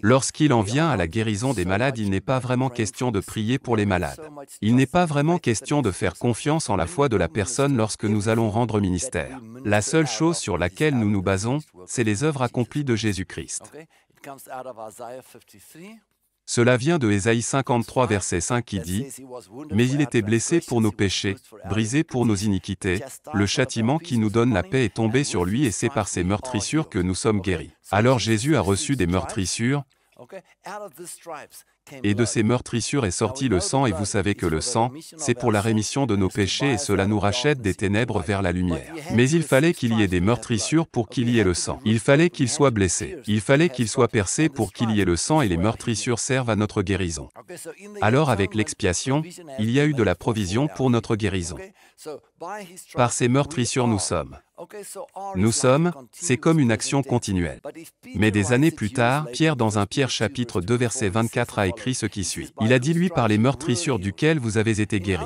Lorsqu'il en vient à la guérison des malades, il n'est pas vraiment question de prier pour les malades. Il n'est pas vraiment question de faire confiance en la foi de la personne lorsque nous allons rendre ministère. La seule chose sur laquelle nous nous basons, c'est les œuvres accomplies de Jésus-Christ. Cela vient de Ésaïe 53 verset 5 qui dit « Mais il était blessé pour nos péchés, brisé pour nos iniquités, le châtiment qui nous donne la paix est tombé sur lui et c'est par ses meurtrissures que nous sommes guéris. » Alors Jésus a reçu des meurtrissures, et de ces meurtrissures est sorti le sang, et vous savez que le sang, c'est pour la rémission de nos péchés et cela nous rachète des ténèbres vers la lumière. Mais il fallait qu'il y ait des meurtrissures pour qu'il y ait le sang. Il fallait qu'il soit blessé. Il fallait qu'il soit percé pour qu'il y ait le sang et les meurtrissures servent à notre guérison. Alors avec l'expiation, il y a eu de la provision pour notre guérison. Par ces meurtrissures nous sommes. C'est comme une action continuelle. Mais des années plus tard, Pierre dans 1 Pierre chapitre 2 verset 24 a écrit ce qui suit. Il a dit lui par les meurtrissures duquel vous avez été guéris.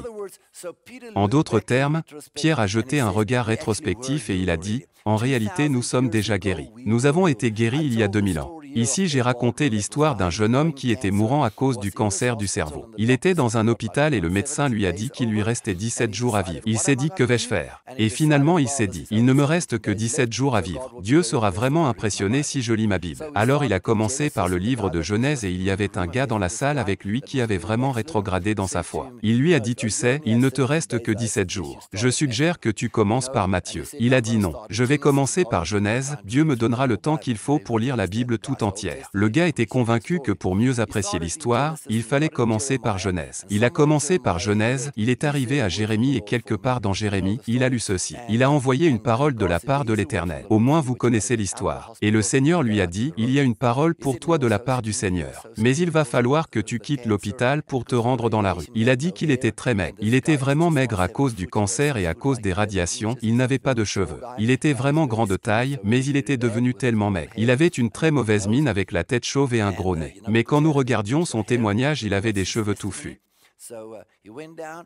En d'autres termes, Pierre a jeté un regard rétrospectif et il a dit, en réalité nous sommes déjà guéris. Nous avons été guéris il y a 2000 ans. Ici j'ai raconté l'histoire d'un jeune homme qui était mourant à cause du cancer du cerveau. Il était dans un hôpital et le médecin lui a dit qu'il lui restait 17 jours à vivre. Il s'est dit que vais-je faire? Et finalement il s'est dit, il ne me reste que 17 jours à vivre. Dieu sera vraiment impressionné si je lis ma Bible. Alors il a commencé par le livre de Genèse et il y avait un gars dans la salle avec lui qui avait vraiment rétrogradé dans sa foi. Il lui a dit tu sais, il ne te reste que 17 jours. Je suggère que tu commences par Matthieu. Il a dit non. Je vais commencer par Genèse, Dieu me donnera le temps qu'il faut pour lire la Bible tout entière. Le gars était convaincu que pour mieux apprécier l'histoire, il fallait commencer par Genèse. Il a commencé par Genèse, il est arrivé à Jérémie et quelque part dans Jérémie, il a lu ceci. Il a envoyé une parole de la part de l'Éternel. Au moins vous connaissez l'histoire. Et le Seigneur lui a dit, il y a une parole pour toi de la part du Seigneur. Mais il va falloir que tu quittes l'hôpital pour te rendre dans la rue. Il a dit qu'il était très maigre. Il était vraiment maigre à cause du cancer et à cause des radiations, il n'avait pas de cheveux. Il était vraiment grand de taille, mais il était devenu tellement maigre. Il avait une très mauvaise mine avec la tête chauve et un gros nez. Mais quand nous regardions son témoignage, il avait des cheveux touffus.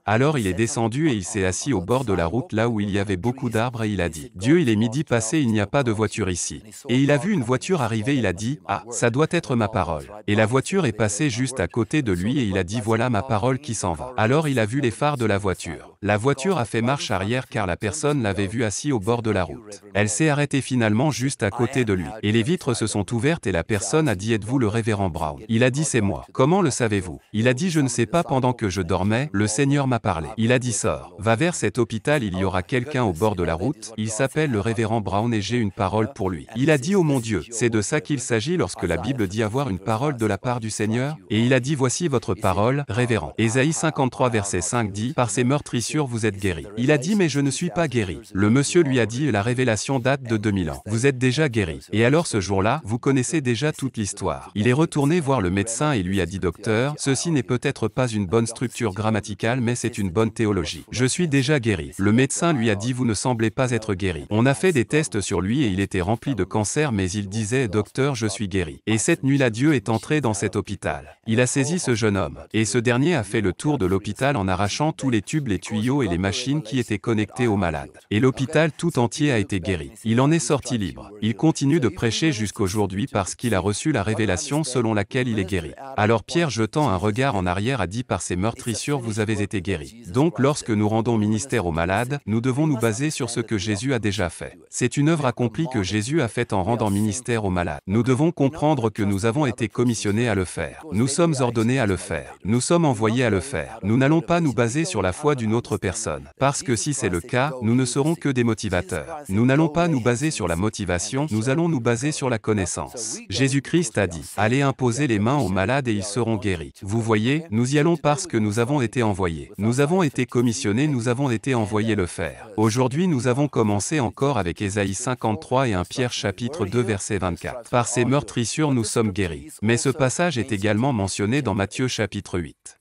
Alors il est descendu et il s'est assis au bord de la route là où il y avait beaucoup d'arbres et il a dit, Dieu il est midi passé, il n'y a pas de voiture ici. Et il a vu une voiture arriver, il a dit, ah, ça doit être ma parole. Et la voiture est passée juste à côté de lui et il a dit voilà ma parole qui s'en va. Alors il a vu les phares de la voiture. La voiture a fait marche arrière car la personne l'avait vu assis au bord de la route. Elle s'est arrêtée finalement juste à côté de lui. Et les vitres se sont ouvertes et la personne a dit êtes-vous le révérend Brown? Il a dit c'est moi. Comment le savez-vous? Il a dit je ne sais pas, pendant que je dormais, le Seigneur m'a parlé. Il a dit sors, va vers cet hôpital, il y aura quelqu'un au bord de la route, il s'appelle le révérend Brown et j'ai une parole pour lui. Il a dit oh mon Dieu, c'est de ça qu'il s'agit lorsque la Bible dit avoir une parole de la part du Seigneur? Et il a dit voici votre parole, révérend. Ésaïe 53 verset 5 dit, par ces meurtrissures vous êtes guéris. Il a dit mais je ne suis pas guéri. Le monsieur lui a dit la révélation date de 2000 ans. Vous êtes déjà guéri. Et alors ce jour-là, vous connaissez déjà toute l'histoire. Il est retourné voir le médecin et lui a dit docteur, ceci n'est peut-être pas une bonne structure grammaticale mais c'est une bonne théologie. Je suis déjà guéri. Le médecin lui a dit vous ne semblez pas être guéri. On a fait des tests sur lui et il était rempli de cancer mais il disait docteur je suis guéri. Et cette nuit-là Dieu est entré dans cet hôpital. Il a saisi ce jeune homme. Et ce dernier a fait le tour de l'hôpital en arrachant tous les tubes, les tuyaux et les machines qui étaient connectés aux malades. Et l'hôpital tout entier a été guéri. Il en est sorti libre. Il continue de prêcher jusqu'aujourd'hui parce qu'il a reçu la révélation selon laquelle il est guéri. Alors Pierre jetant un regard en arrière a dit par ces meurtrissures vous avez été guéris. Donc lorsque nous rendons ministère aux malades, nous devons nous baser sur ce que Jésus a déjà fait. C'est une œuvre accomplie que Jésus a faite en rendant ministère aux malades. Nous devons comprendre que nous avons été commissionnés à le faire. Nous sommes ordonnés à le faire. Nous sommes envoyés à le faire. Nous n'allons pas nous baser sur la foi d'une autre personne. Parce que si c'est le cas, nous ne serons que des motivateurs. Nous n'allons pas nous baser sur la motivation, nous allons nous baser sur la connaissance. Jésus-Christ a dit, allez imposer les mains aux malades et ils seront guéris. Vous voyez, nous y allons parce que nous avons été envoyés. Nous avons été commissionnés, nous avons été envoyés le faire. Aujourd'hui nous avons commencé encore avec Ésaïe 53 et 1 Pierre chapitre 2 verset 24. Par ces meurtrissures nous sommes guéris. Mais ce passage est également mentionné dans Matthieu chapitre 8.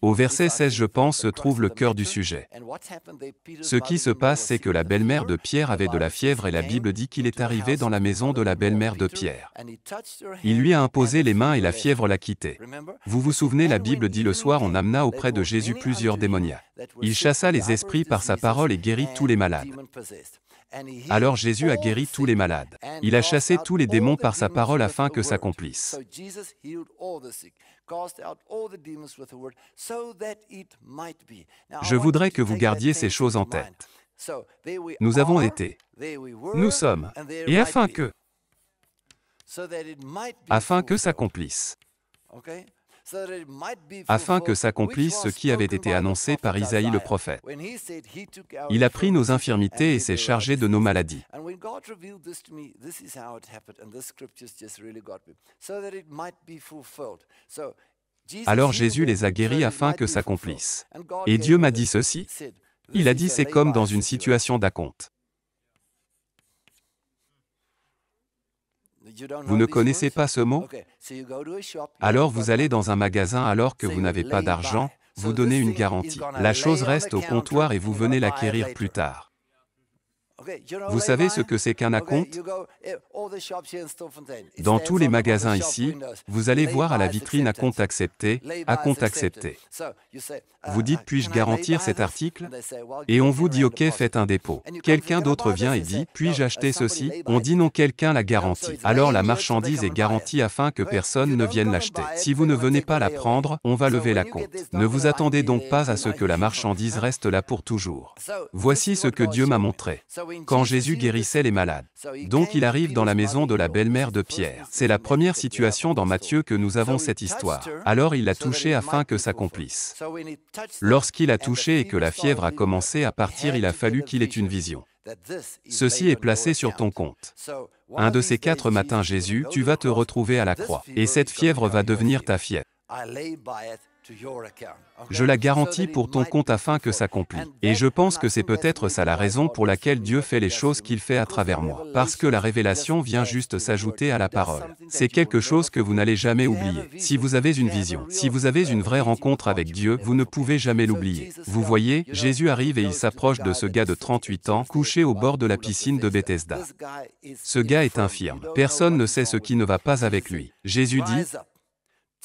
Au verset 16 je pense se trouve le cœur du sujet. Ce qui se passe c'est que la belle-mère de Pierre avait de la fièvre et la Bible dit qu'il est arrivé dans la maison de la belle-mère de Pierre. Il lui a imposé les mains et la fièvre l'a quitté. Vous vous souvenez, la Bible dit le soir on amena auprès de Jésus plusieurs démoniaques. Il chassa les esprits par sa parole et guérit tous les malades. Alors Jésus a guéri tous les malades. Il a chassé tous les démons par sa parole afin que s'accomplisse. Je voudrais que vous gardiez ces choses en tête. Nous avons été, nous sommes, et afin que s'accomplisse. Afin que s'accomplisse ce qui avait été annoncé par Isaïe le prophète. Il a pris nos infirmités et s'est chargé de nos maladies. Alors Jésus les a guéris afin que s'accomplisse. Et Dieu m'a dit ceci. Il a dit c'est comme dans une situation d'acompte. Vous ne connaissez pas ce mot? Alors vous allez dans un magasin alors que vous n'avez pas d'argent, vous donnez une garantie. La chose reste au comptoir et vous venez l'acquérir plus tard. Vous savez ce que c'est qu'un acompte? Dans tous les magasins ici, vous allez voir à la vitrine acompte accepté, acompte accepté. Vous dites puis-je garantir cet article? Et on vous dit ok, faites un dépôt. Quelqu'un d'autre vient et dit puis-je acheter ceci? On dit non, quelqu'un la garantit. Alors la marchandise est garantie afin que personne ne vienne l'acheter. Si vous ne venez pas la prendre, on va lever l'acompte. Ne vous attendez donc pas à ce que la marchandise reste là pour toujours. Voici ce que Dieu m'a montré. Quand Jésus guérissait les malades. Donc il arrive dans la maison de la belle-mère de Pierre. C'est la première situation dans Matthieu que nous avons cette histoire. Alors il l'a touché afin que s'accomplisse. Lorsqu'il a touché et que la fièvre a commencé à partir, il a fallu qu'il ait une vision. Ceci est placé sur ton compte. Un de ces 4 matins, Jésus, tu vas te retrouver à la croix. Et cette fièvre va devenir ta fièvre. Je la garantis pour ton compte afin que s'accomplisse. Et je pense que c'est peut-être ça la raison pour laquelle Dieu fait les choses qu'il fait à travers moi. Parce que la révélation vient juste s'ajouter à la parole. C'est quelque chose que vous n'allez jamais oublier. Si vous avez une vision, si vous avez une vraie rencontre avec Dieu, vous ne pouvez jamais l'oublier. Vous voyez, Jésus arrive et il s'approche de ce gars de 38 ans, couché au bord de la piscine de Bethesda. Ce gars est infirme. Personne ne sait ce qui ne va pas avec lui. Jésus dit,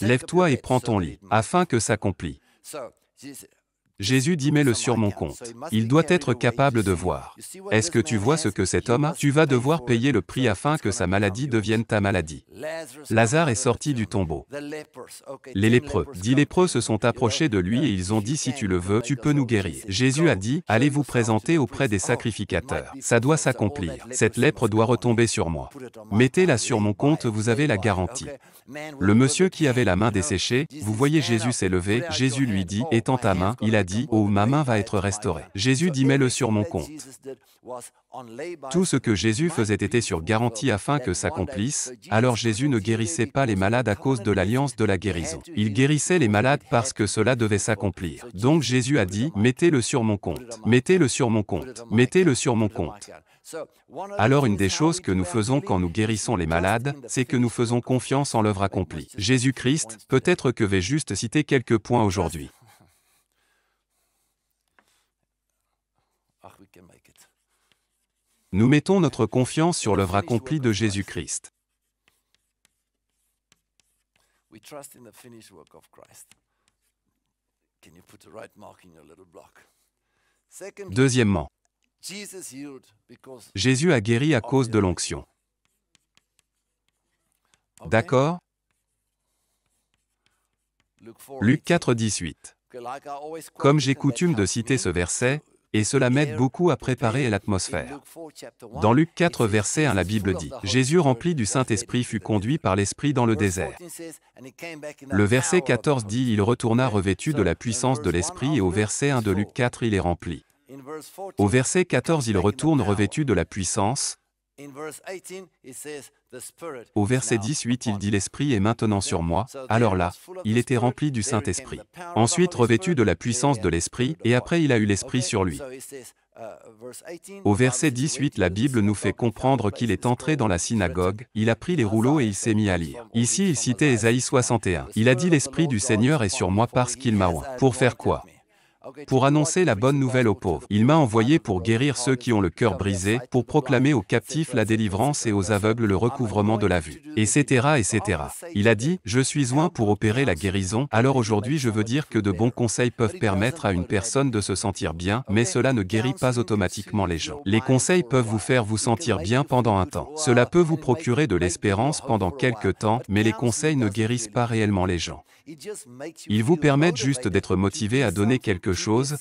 lève-toi et prends ton lit, afin que s'accomplisse. Jésus dit mets-le sur mon compte. Il doit être capable de voir. Est-ce que tu vois ce que cet homme a? Tu vas devoir payer le prix afin que sa maladie devienne ta maladie. Lazare est sorti du tombeau. Les lépreux, 10 lépreux se sont approchés de lui et ils ont dit si tu le veux, tu peux nous guérir. Jésus a dit, allez vous présenter auprès des sacrificateurs. Ça doit s'accomplir. Cette lèpre doit retomber sur moi. Mettez-la sur mon compte, vous avez la garantie. Le monsieur qui avait la main desséchée, vous voyez Jésus s'est levé, Jésus lui dit, étends ta main, il a dit, oh ma main va être restaurée. Jésus dit mets-le sur mon compte. Tout ce que Jésus faisait était sur garantie afin que s'accomplisse, alors Jésus ne guérissait pas les malades à cause de l'alliance de la guérison. Il guérissait les malades parce que cela devait s'accomplir. Donc Jésus a dit, mettez-le sur mon compte, mettez-le sur mon compte, mettez-le sur mon compte. Alors une des choses que nous faisons quand nous guérissons les malades, c'est que nous faisons confiance en l'œuvre accomplie. Jésus-Christ, peut-être que vais juste citer quelques points aujourd'hui. Nous mettons notre confiance sur l'œuvre accomplie de Jésus-Christ. Deuxièmement, Jésus a guéri à cause de l'onction. D'accord? Luc 4, 18. Comme j'ai coutume de citer ce verset, et cela m'aide beaucoup à préparer l'atmosphère. Dans Luc 4, verset 1, la Bible dit, « Jésus rempli du Saint-Esprit fut conduit par l'Esprit dans le désert. » Le verset 14 dit, « Il retourna revêtu de la puissance de l'Esprit » et au verset 1 de Luc 4, il est rempli. Au verset 14, il retourne revêtu de la puissance. Au verset 18, il dit « L'Esprit est maintenant sur moi ». Alors là, il était rempli du Saint-Esprit. Ensuite, revêtu de la puissance de l'Esprit, et après il a eu l'Esprit sur lui. Au verset 18, la Bible nous fait comprendre qu'il est entré dans la synagogue, il a pris les rouleaux et il s'est mis à lire. Ici, il citait Ésaïe 61. Il a dit « L'Esprit du Seigneur est sur moi parce qu'il m'a oint. » Pour faire quoi? pour annoncer la bonne nouvelle aux pauvres. Il m'a envoyé pour guérir ceux qui ont le cœur brisé, pour proclamer aux captifs la délivrance et aux aveugles le recouvrement de la vue, etc., etc. Il a dit, je suis oint pour opérer la guérison, alors aujourd'hui je veux dire que de bons conseils peuvent permettre à une personne de se sentir bien, mais cela ne guérit pas automatiquement les gens. Les conseils peuvent vous faire vous sentir bien pendant un temps. Cela peut vous procurer de l'espérance pendant quelque temps, mais les conseils ne guérissent pas réellement les gens. Ils vous permettent juste d'être motivé à donner quelque chose,